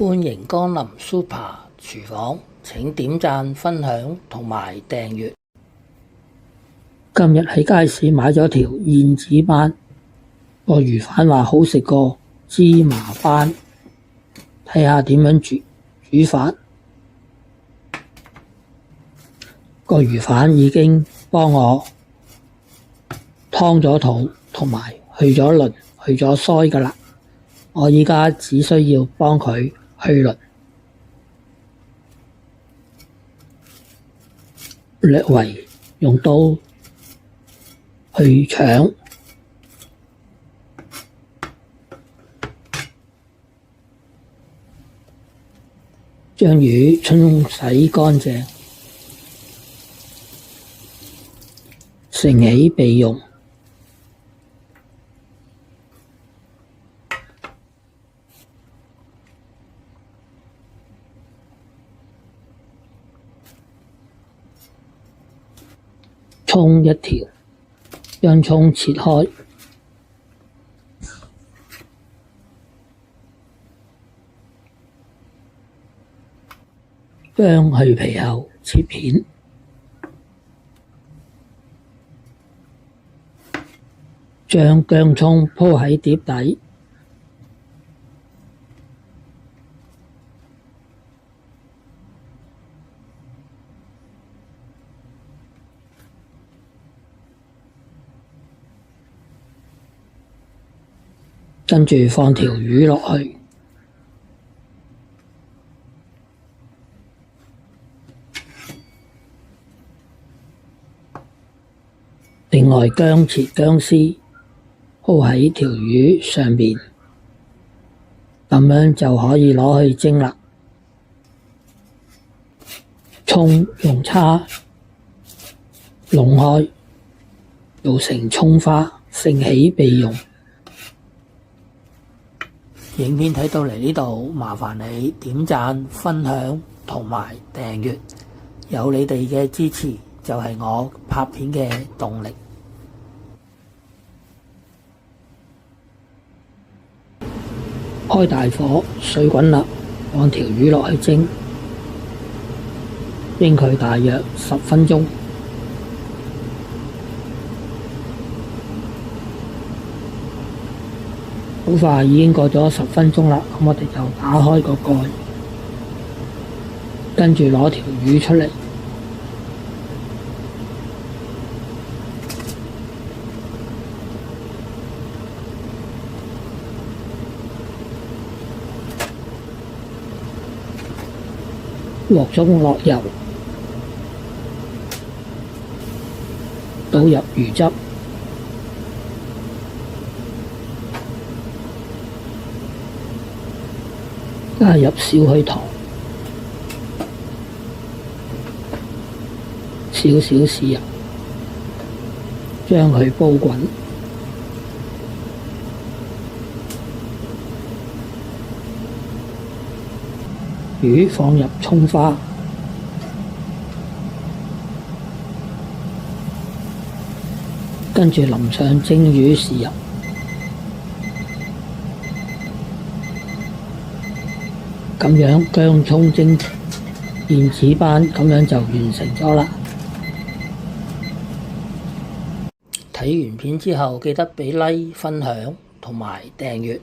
歡迎光臨 Super 廚房，請點讚、分享同埋訂閱。今日喺街市買咗條燕子斑，個魚販話好食過芝麻斑，睇下點樣煮法。個魚販已經幫我劏咗肚同埋去咗鱗、去咗腮㗎喇，我依家只需要幫佢去鱗，略為用刀去腸，將魚沖洗乾淨，盛起備用。蔥一條，將蔥切開，薑去皮後切片，將薑蔥鋪喺碟底，跟住放條魚落去，另外薑切薑絲鋪喺條魚上面，咁樣就可以攞去蒸啦。蔥用叉弄開，做成蔥花，盛起備用。影片睇到嚟呢度，麻煩你點讚、分享同埋訂閱，有你哋嘅支持就係我拍片嘅動力。開大火，水滾啦，放條魚落去蒸，蒸佢大約10分鐘。好快已經過咗10分鐘啦，咁我哋就打開個蓋，跟住攞條魚出嚟，鑊中落油，倒入魚汁，加入少許糖，少少豉油，將佢煲滾。魚放入蔥花，跟住淋上蒸魚豉油。咁樣薑蔥蒸燕子斑咁樣就完成咗啦。睇完片之後記得畀 like、分享同埋訂閱。